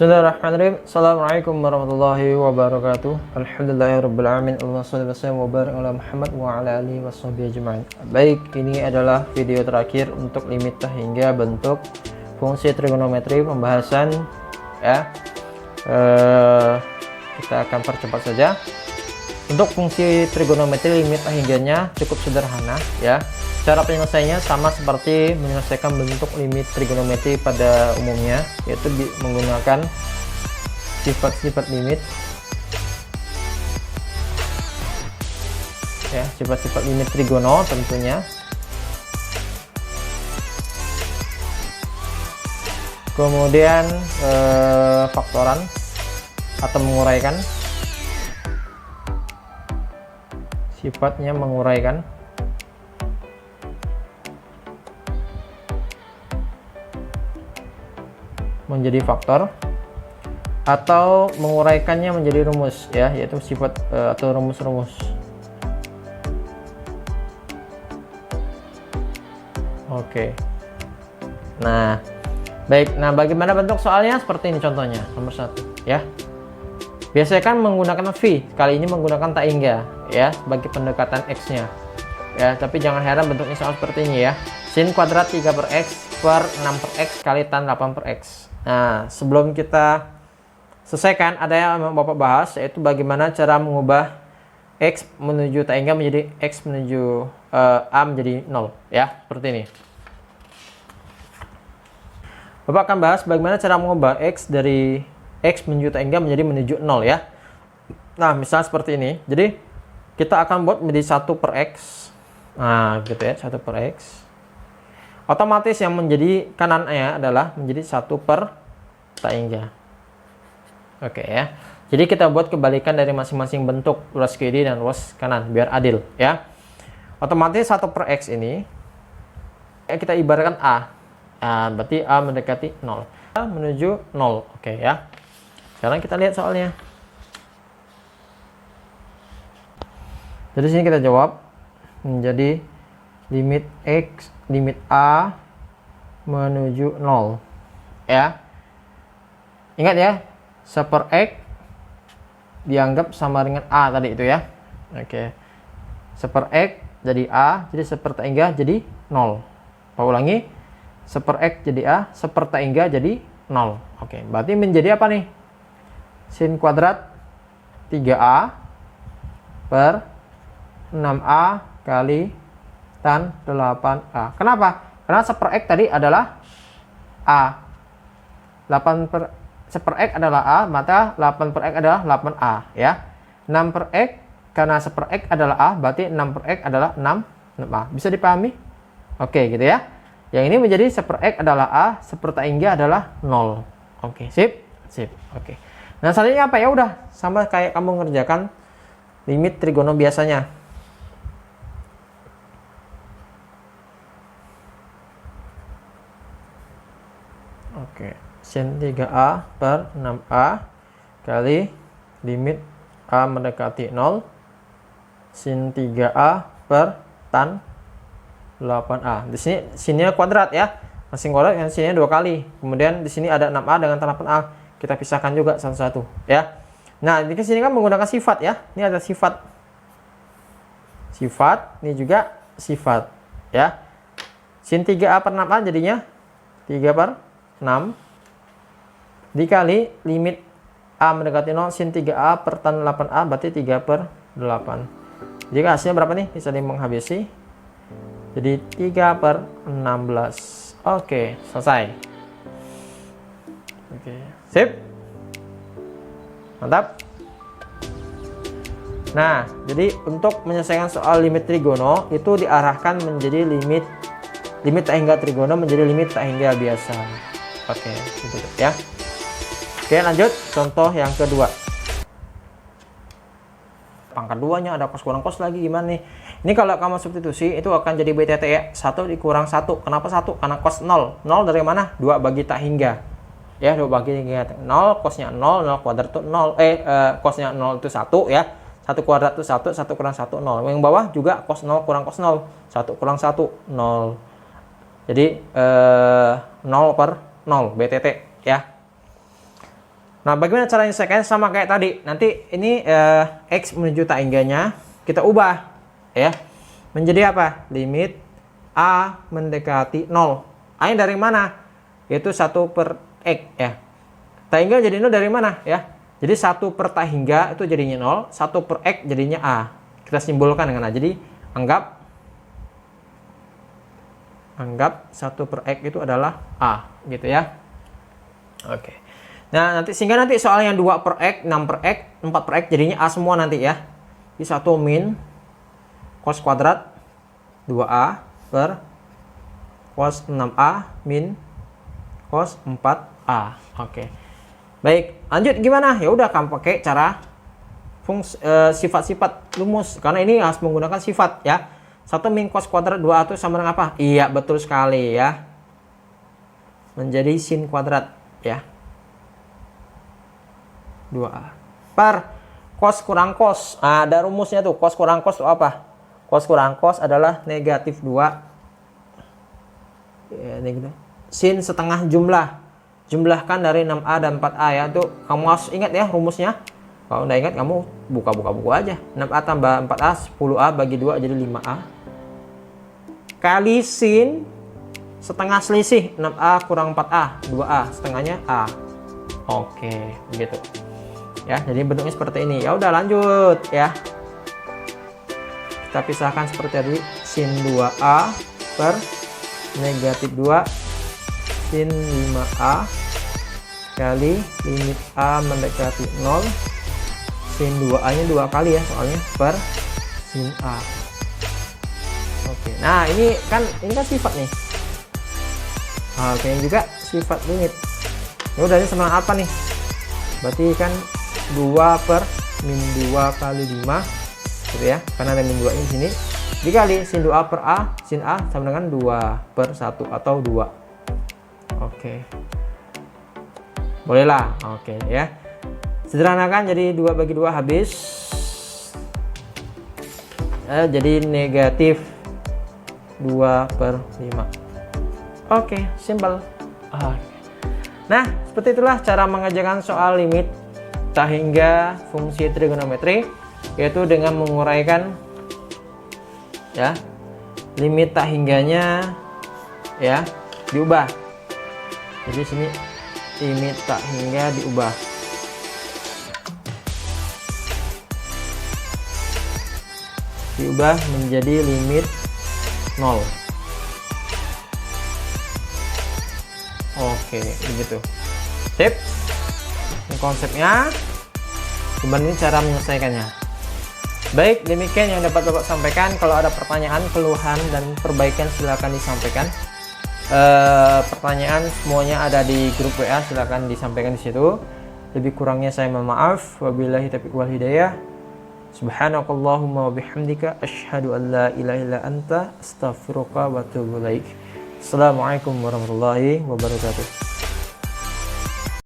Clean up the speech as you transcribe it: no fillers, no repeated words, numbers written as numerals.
Bismillahirrahmanirrahim. Assalamualaikum warahmatullahi wabarakatuh. Alhamdulillahirrabbilalamin. Allahumma sholli wa sallim wa barik ala Muhammad wa ala alihi washabihi ajma'in. Baik, ini adalah video terakhir untuk limit hingga bentuk fungsi trigonometri pembahasan ya. Kita akan percepat saja. Untuk fungsi trigonometri limit hingganya cukup sederhana ya. Cara penyelesaiannya sama seperti menyelesaikan bentuk limit trigonometri pada umumnya, yaitu menggunakan sifat-sifat limit ya, sifat-sifat limit trigono tentunya. Kemudian faktoran atau menguraikan, sifatnya menguraikan. Menjadi faktor atau menguraikannya menjadi rumus ya, yaitu sifat atau rumus-rumus. Oke. Nah, baik. Nah, bagaimana bentuk soalnya? Seperti ini contohnya, nomor 1 ya. Biasanya kan menggunakan V, kali ini menggunakan tak hingga ya sebagai pendekatan X-nya. Ya, tapi jangan heran bentuknya soal seperti ini ya. Sin kuadrat 3 per X per 6 per X kali tan 8 per X. Nah, sebelum kita selesaikan, ada yang Bapak bahas, yaitu bagaimana cara mengubah X menuju tak hingga menjadi X menuju A menjadi 0 ya, seperti ini. Bapak akan bahas bagaimana cara mengubah X dari X menuju tak hingga menuju 0 ya. Nah, misal seperti ini. Jadi kita akan buat menjadi 1 per X. Nah, gitu ya, 1 per X. Otomatis yang menjadi kanannya adalah menjadi 1 per tak hingga. Oke ya. Jadi kita buat kebalikan dari masing-masing bentuk, ruas kiri dan ruas kanan, biar adil ya. Otomatis 1 per X ini kita ibaratkan A. Nah, berarti A mendekati 0. A menuju 0. Oke ya. Sekarang kita lihat soalnya. Jadi sini kita jawab menjadi limit X, limit A menuju 0 ya. Ingat ya, 1 per X dianggap sama dengan A tadi itu ya. Oke, 1 per X jadi A, jadi 1 per tak hingga jadi 0. Pak ulangi, 1 per X jadi A, 1 per tak hingga jadi 0. Oke, berarti menjadi apa nih? Sin kuadrat 3A per 6A kali tan 8A. Kenapa? Karena 1 per X tadi adalah A. 1 per X adalah A, maka 8 per X adalah 8A ya. 6 per X, karena 1 per X adalah A, berarti 6 per X adalah 6A. Bisa dipahami? Oke, gitu ya. Yang ini menjadi 1 per X adalah A, 1 per tak hingga adalah 0. Oke, sip. Sip. Oke. Nah, selanjutnya apa ya? Udah sama kayak kamu mengerjakan limit trigono biasanya. Oke, sin 3A per 6A kali limit A mendekati 0 sin 3A per tan 8A. Di sini sinnya kuadrat ya. Masing kuadrat yang sinnya 2 kali. Kemudian di sini ada 6A dengan tan 8A. Kita pisahkan juga satu-satu ya. Nah, di sini kan menggunakan sifat ya. Ini ada sifat. Sifat, ini juga sifat ya. Sin 3A per 6A jadinya 3 per 6 dikali limit A mendekati 0 sin 3A per tan 8A, berarti 3 per 8. Jika hasilnya berapa nih? Bisa menghabisi. Jadi 3 per 16. Oke, selesai. Oke, sip. Mantap. Nah, jadi untuk menyelesaikan soal limit trigono itu diarahkan menjadi limit tak hingga trigono menjadi limit tak hingga biasa. Oke, gitu ya. Oke, lanjut contoh yang kedua. Pangkat 2-nya ada cos kurang cos lagi, gimana nih? Ini kalau kamu substitusi itu akan jadi BTT ya. 1 dikurang 1. Kenapa 1? Karena cos 0. 0 dari mana? 2 bagi tak hingga. Ya, 2 bagi hingga 0, cosnya 0, 0 kuadrat itu 0. Cosnya 0 itu 1 ya. 1 kuadrat itu 1, 1 kurang 1, 0. Yang bawah juga cos 0 kurang cos 0. 1 kurang 1, 0. Jadi 0 per 0 BTT ya. Nah, bagaimana cara menyelesaikan? Sama kayak tadi. Nanti ini X menuju tangganya kita ubah ya. Menjadi apa? Limit A mendekati 0. A-nya dari mana? Yaitu 1 per X ya. Tahingga jadi 0 dari mana ya? Jadi 1 per tahingga itu jadinya 0, 1 per X jadinya A. Kita simbolkan dengan A. Jadi anggap 1 per X itu adalah A gitu ya. Oke. Nah, sehingga nanti soal yang 2 per X, 6 per X, 4 per X jadinya A semua nanti ya. Jadi 1 min cos kuadrat 2A per cos 6A min cos 4A. Oke. Baik, lanjut gimana? Ya udah kamu pakai cara sifat-sifat rumus karena ini harus menggunakan sifat ya. 1 min cos kuadrat 2A itu sama dengan apa? Iya, betul sekali ya. Menjadi sin kuadrat ya. 2A per cos kurang cos. Nah, ada rumusnya tuh. Cos kurang cos itu apa? Cos kurang cos adalah negatif 2 ya, negatif. Sin setengah jumlah. Jumlahkan dari 6A dan 4A ya. Tuh kamu harus ingat ya rumusnya. Kalau udah ingat kamu buka-buka buku aja. 6A tambah 4A 10A bagi 2 jadi 5A. Kali sin setengah selisih 6A kurang 4A 2A setengahnya A. Oke, begitu. Ya, jadi bentuknya seperti ini. Ya udah lanjut ya. Kita pisahkan seperti tadi, sin 2A per negatif 2 sin 5A kali limit A mendekati 0 sin 2A nya 2 kali ya soalnya per sin A. Oke, nah ini kan sifat nih. Oke, ini juga sifat limit. Ya udah, ini sama apa nih? Berarti kan 2 per min 2 kali 5 gitu ya, karena ada min 2 ini sini dikali sin 2A per A, sin A sama dengan 2 per 1 atau 2. Oke, bolehlah. Oke ya, sederhanakan jadi 2 bagi 2 habis jadi negatif 2 per 5. Oke, simple. Nah, seperti itulah cara mengerjakan soal limit tak hingga fungsi trigonometri, yaitu dengan menguraikan ya limit tak hingganya ya diubah. Jadi sini limit tak hingga diubah. Diubah menjadi limit 0. Oke, begitu. Sip. Ini konsepnya. Cuman ini cara menyelesaikannya. Baik, demikian yang dapat Bapak sampaikan. Kalau ada pertanyaan, keluhan, dan perbaikan silakan disampaikan. Pertanyaan semuanya ada di grup WA, silakan disampaikan di situ. Lebih kurangnya saya mohon maaf. Wabillahi taufiq wal hidayah. Subhanakallahumma wa bihamdika asyhadu an la ilaha illa anta astaghfiruka wa atubu ilaik. Assalamualaikum warahmatullahi wabarakatuh.